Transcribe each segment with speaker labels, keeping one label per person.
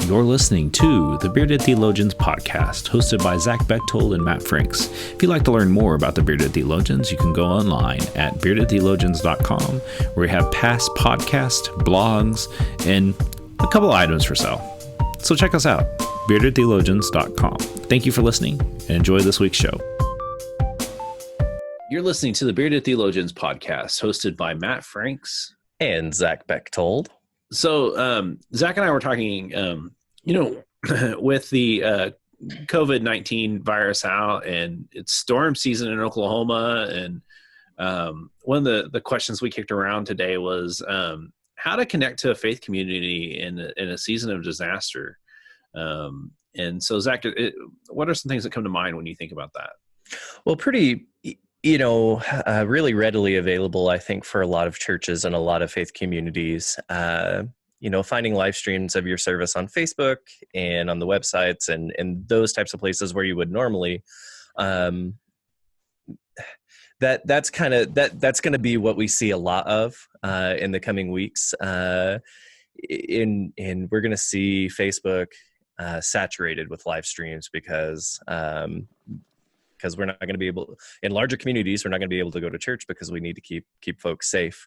Speaker 1: You're listening to the Bearded Theologians podcast, hosted by Zach Bechtold and Matt Franks. If you'd like to learn more about the Bearded Theologians, you can go online at beardedtheologians.com, where we have past podcasts, blogs, and a couple items for sale. So check us out, beardedtheologians.com. Thank you for listening, and enjoy this week's show. You're listening to the Bearded Theologians podcast, hosted by Matt Franks
Speaker 2: and Zach Bechtold.
Speaker 1: So Zach and I were talking, with the COVID-19 virus out, and it's storm season in Oklahoma. And one of the questions we kicked around today was how to connect to a faith community in a season of disaster. And so, Zach, what are some things that come to mind when you think about that?
Speaker 2: Well, pretty, really readily available, I think, for a lot of churches and a lot of faith communities. Finding live streams of your service on Facebook and on the websites and those types of places where you would normally, that's going to be what we see a lot of in the coming weeks. And we're going to see Facebook saturated with live streams because we're not going to be able, in larger communities, we're not going to be able to go to church because we need to keep folks safe.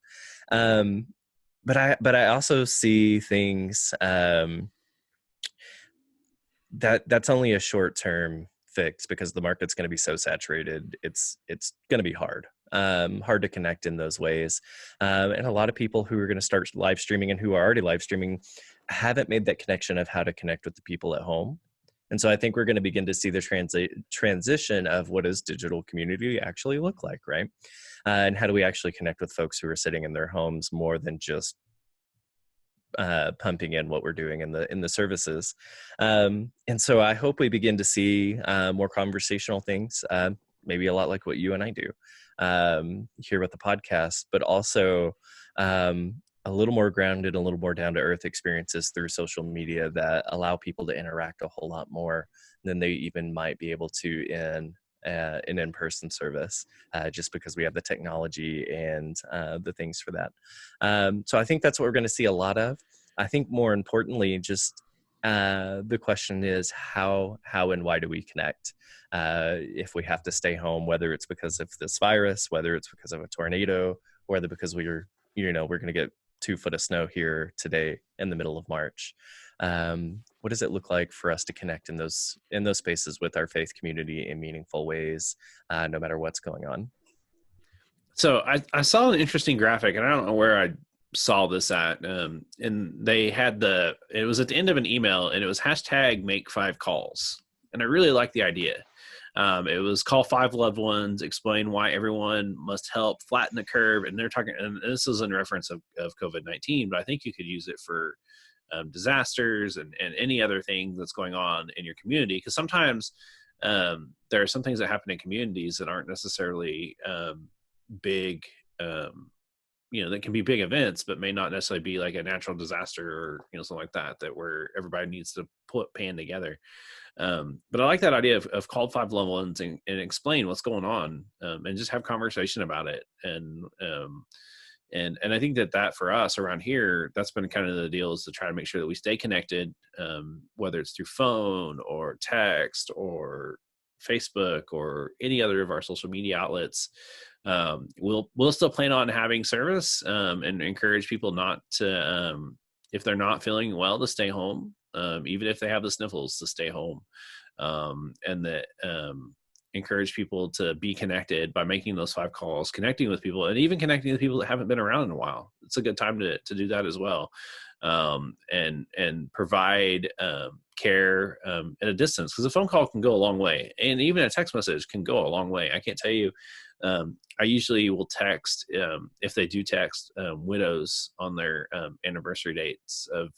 Speaker 2: But I also see things that's only a short-term fix because the market's going to be so saturated. It's going to be hard to connect in those ways. And a lot of people who are going to start live streaming and who are already live streaming haven't made that connection of how to connect with the people at home. And so I think we're going to begin to see the transition of what does digital community actually look like, right? And how do we actually connect with folks who are sitting in their homes more than just pumping in what we're doing in the services. And so I hope we begin to see more conversational things, maybe a lot like what you and I do here with the podcast, but also a little more grounded, a little more down-to-earth experiences through social media that allow people to interact a whole lot more than they even might be able to in an in-person service, just because we have the technology and the things for that. So I think that's what we're going to see a lot of. I think more importantly, just the question is how and why do we connect? If we have to stay home, whether it's because of this virus, whether it's because of a tornado, whether because we're going to get 2 foot of snow here today in the middle of March. What does it look like for us to connect in those spaces with our faith community in meaningful ways, no matter what's going on?
Speaker 1: So I saw an interesting graphic, and I don't know where I saw this at. And they had it was at the end of an email, and it was #make5calls. And I really like the idea. It was call 5 loved ones, explain why everyone must help, flatten the curve. And they're talking, and this is in reference of COVID-19, but I think you could use it for disasters and any other thing that's going on in your community. Because sometimes there are some things that happen in communities that aren't necessarily big, that can be big events, but may not necessarily be like a natural disaster or, something like that where everybody needs to pan together. But I like that idea of call 5 loved ones and explain what's going on, and just have conversation about it. And I think that for us around here, that's been kind of the deal, is to try to make sure that we stay connected, whether it's through phone or text or Facebook or any other of our social media outlets. We'll still plan on having service, and encourage people not to, if they're not feeling well, to stay home. Even if they have the sniffles, to stay home, and that encourage people to be connected by making those 5 calls, connecting with people, and even connecting with people that haven't been around in a while. It's a good time to do that as well, and provide care at a distance, because a phone call can go a long way, and even a text message can go a long way. I can't tell you. I usually will text, if they do text, widows on their anniversary dates of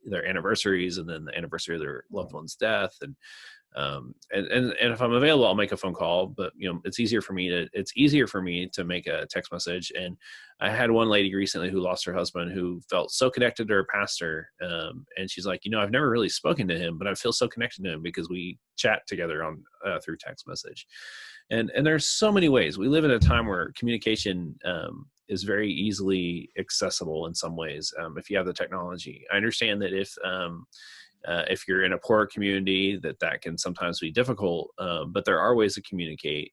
Speaker 1: their anniversaries, and then the anniversary of their loved one's death. And if I'm available, I'll make a phone call, but it's easier for me to make a text message. And I had one lady recently who lost her husband, who felt so connected to her pastor. And she's like, I've never really spoken to him, but I feel so connected to him because we chat together on through text message. And there's so many ways. We live in a time where communication is very easily accessible in some ways, if you have the technology. I understand that if If you're in a poor community, that can sometimes be difficult, but there are ways to communicate.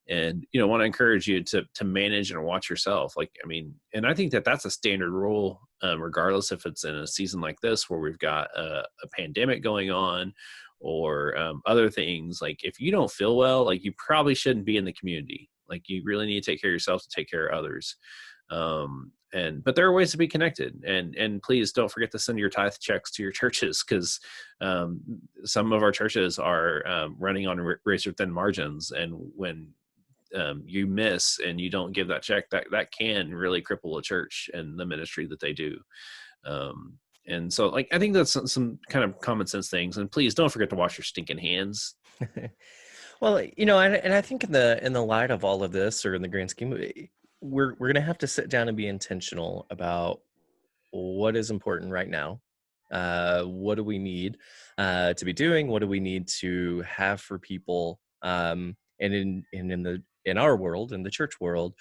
Speaker 1: And want to encourage you to manage and watch yourself. Like, I mean, and I think that's a standard rule, regardless if it's in a season like this where we've got a pandemic going on, or other things. Like, if you don't feel well, like, you probably shouldn't be in the community. Like, you really need to take care of yourself to take care of others. But there are ways to be connected, and please don't forget to send your tithe checks to your churches, because some of our churches are running on razor thin margins, and when you miss and you don't give that check, that can really cripple a church and the ministry that they do. And so, like, I think that's some kind of common sense things. And please don't forget to wash your stinking hands.
Speaker 2: Well, and I think in the light of all of this, or in the grand scheme, we're going to have to sit down and be intentional about what is important right now. What do we need to be doing? What do we need to have for people? And in our world, in the church world,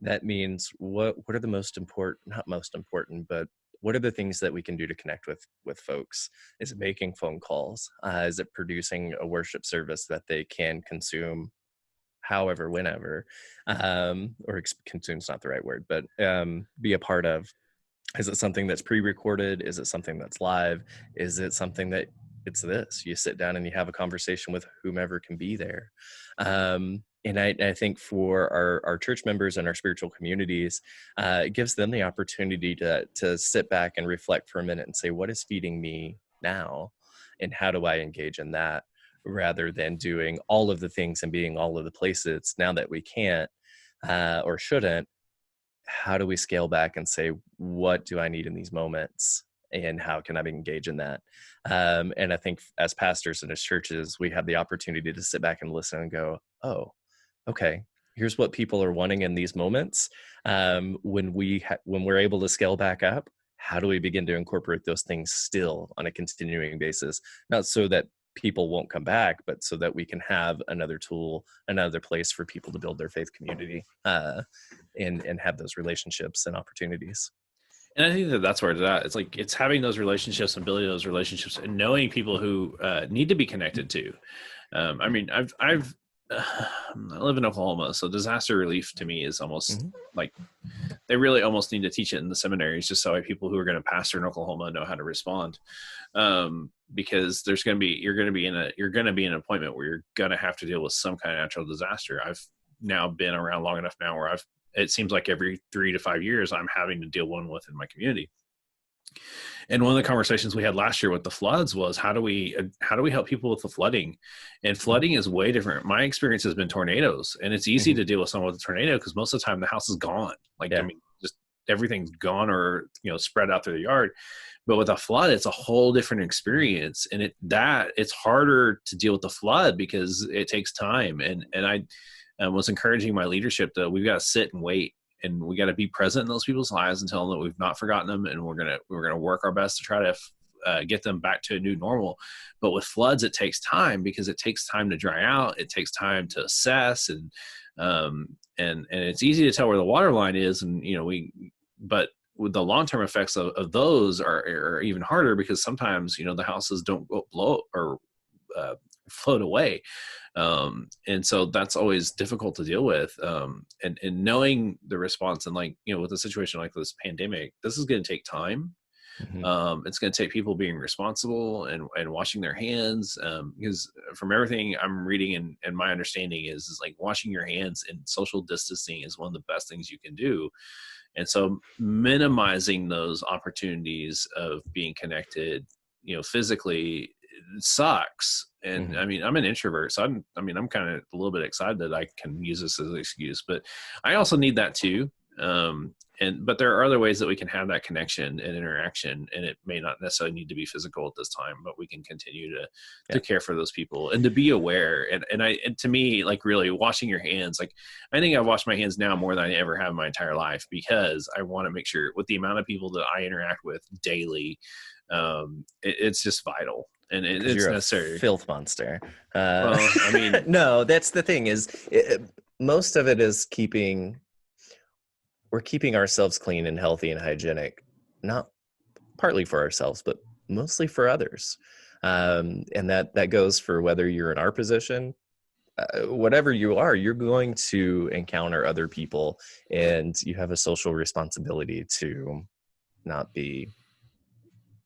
Speaker 2: that means what are the most important, not most important, but what are the things that we can do to connect with folks? Is it making phone calls? Is it producing a worship service that they can consume however, whenever, or consume's not the right word, but be a part of? Is it something that's pre-recorded? Is it something that's live? Is it something that it's this? You sit down and you have a conversation with whomever can be there. And I think for our church members and our spiritual communities, it gives them the opportunity to sit back and reflect for a minute and say, what is feeding me now? And how do I engage in that? Rather than doing all of the things and being all of the places now that we can't or shouldn't. How do we scale back and say, what do I need in these moments? And how can I engage in that? And I think as pastors and as churches, we have the opportunity to sit back and listen and go, oh, okay, here's what people are wanting in these moments. When we're able to scale back up, how do we begin to incorporate those things still on a continuing basis? Not so that people won't come back, but so that we can have another tool, another place for people to build their faith community and have those relationships and opportunities.
Speaker 1: And I think that's where it's at. It's like, it's having those relationships and building those relationships and knowing people who need to be connected to. I mean, I live in Oklahoma, so disaster relief to me is almost like, they really almost need to teach it in the seminaries, just so people who are going to pastor in Oklahoma know how to respond. Because you're going to be in an appointment where you're going to have to deal with some kind of natural disaster. I've now been around long enough now where it seems like every 3 to 5 years I'm having to deal with in my community. And one of the conversations we had last year with the floods was, how do we help people with the flooding? And flooding is way different. My experience has been tornadoes, and it's easy to deal with someone with a tornado because most of the time the house is gone. Like, I mean, just everything's gone or spread out through the yard. But with a flood, it's a whole different experience, and it's harder to deal with the flood because it takes time. And I was encouraging my leadership that we've got to sit and wait, and we got to be present in those people's lives and tell them that we've not forgotten them, and we're gonna work our best to try to get them back to a new normal. But with floods, it takes time because it takes time to dry out. It takes time to assess, and it's easy to tell where the water line is, and but with the long-term effects of those are even harder, because sometimes the houses don't blow or float away. And so that's always difficult to deal with. And knowing the response, and with a situation like this pandemic, this is going to take time. It's going to take people being responsible and washing their hands. Because from everything I'm reading and my understanding is like, washing your hands and social distancing is one of the best things you can do. And so minimizing those opportunities of being connected, physically, sucks. And I mean, I'm an introvert, so I'm kind of a little bit excited that I can use this as an excuse, but I also need that too. But there are other ways that we can have that connection and interaction, and it may not necessarily need to be physical at this time, but we can continue to care for those people and to be aware. And to me, like, really washing your hands, like, I think I've washed my hands now more than I ever have in my entire life, because I want to make sure, with the amount of people that I interact with daily, it's just vital. And it's necessary.
Speaker 2: Filth monster.
Speaker 1: Well, I mean,
Speaker 2: no, that's the thing is, most of it is we're keeping ourselves clean and healthy and hygienic, not partly for ourselves, but mostly for others. And that goes for whether you're in our position, whatever you are, you're going to encounter other people, and you have a social responsibility to not be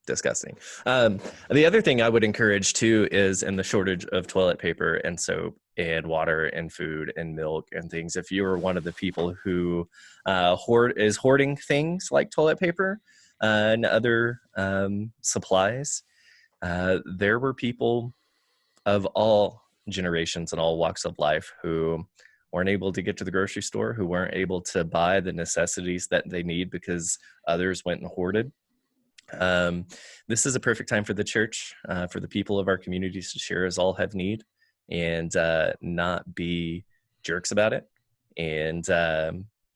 Speaker 2: disgusting. The other thing I would encourage too is, in the shortage of toilet paper and soap and water and food and milk and things, if you are one of the people who is hoarding things like toilet paper and other supplies, there were people of all generations and all walks of life who weren't able to get to the grocery store, who weren't able to buy the necessities that they need because others went and hoarded. This is a perfect time for the church, for the people of our communities to share as all have need, and not be jerks about it. And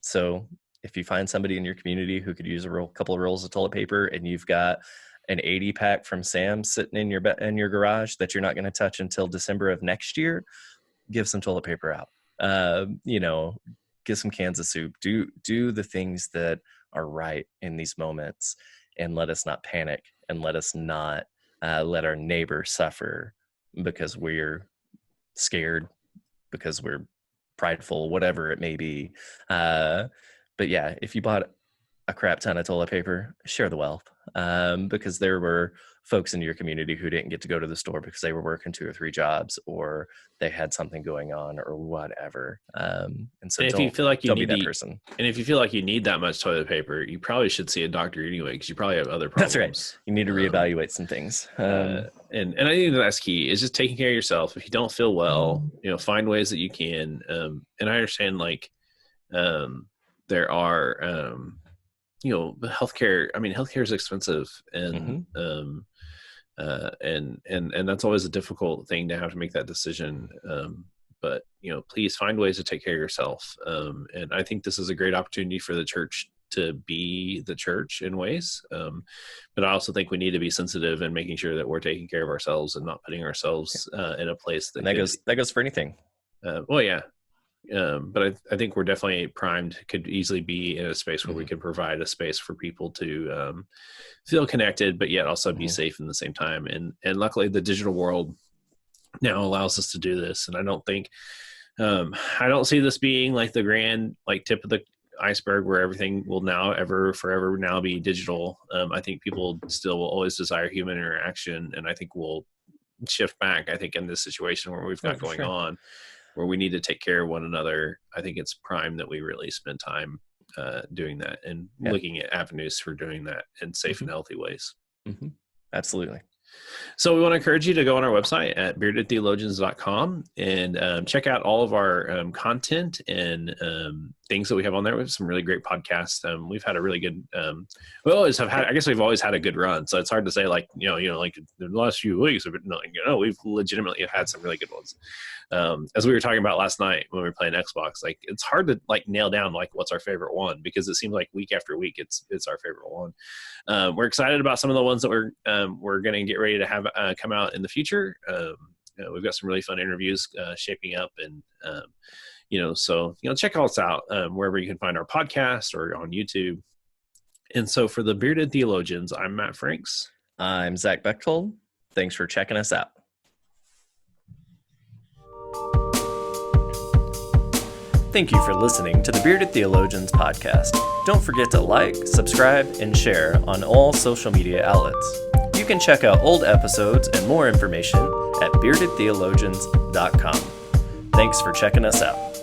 Speaker 2: so if you find somebody in your community who could use a couple of rolls of toilet paper, and you've got an 80 pack from Sam's sitting in your garage that you're not going to touch until December of next year, give some toilet paper out. Get some cans of soup. Do the things that are right in these moments, and let us not panic, and let us not let our neighbor suffer because we're scared, because we're prideful, whatever it may be. But yeah, if you bought a crap ton of toilet paper, share the wealth, because there were folks in your community who didn't get to go to the store because they were working 2 or 3 jobs, or they had something going on, or whatever. And so
Speaker 1: and if you feel like you need
Speaker 2: that person.
Speaker 1: And if you feel like you need that much toilet paper, you probably should see a doctor anyway, because you probably have other problems.
Speaker 2: That's right. You need to reevaluate some things.
Speaker 1: And I think that's key, is just taking care of yourself. If you don't feel well, find ways that you can. And I understand, like, there are, healthcare. I mean, healthcare is expensive, and and that's always a difficult thing to have to make that decision. But please find ways to take care of yourself. And I think this is a great opportunity for the church to be the church in ways. But I also think we need to be sensitive in making sure that we're taking care of ourselves and not putting ourselves in a place that
Speaker 2: goes for anything.
Speaker 1: Well, yeah. But I think we're definitely primed, could easily be in a space where we can provide a space for people to feel connected, but yet also be safe in the same time. And luckily the digital world now allows us to do this. And I don't think, I don't see this being like the grand, like, tip of the iceberg where everything will forever now be digital. I think people still will always desire human interaction. And I think we'll shift back, I think, in this situation where we've got going on, where we need to take care of one another. I think it's prime that we really spend time doing that, and looking at avenues for doing that in safe and healthy ways.
Speaker 2: Absolutely.
Speaker 1: So we want to encourage you to go on our website at beardedtheologians.com and check out all of our content and things that we have on there. We have some really great podcasts. We've had a really good, we've always had a good run. So it's hard to say, like, like the last few weeks, we've legitimately had some really good ones. As we were talking about last night when we were playing Xbox, like, it's hard to, like, nail down, like, what's our favorite one, because it seems like week after week it's our favorite one. We're excited about some of the ones that we're going to get ready to have come out in the future. We've got some really fun interviews shaping up, and so check all us out wherever you can find our podcast or on YouTube. And so for the Bearded Theologians, I'm Matt Franks.
Speaker 2: I'm Zach Bechtold. Thanks for checking us out. Thank you for listening to the Bearded Theologians podcast. Don't forget to like, subscribe, and share on all social media outlets. You can check out old episodes and more information at beardedtheologians.com. Thanks for checking us out.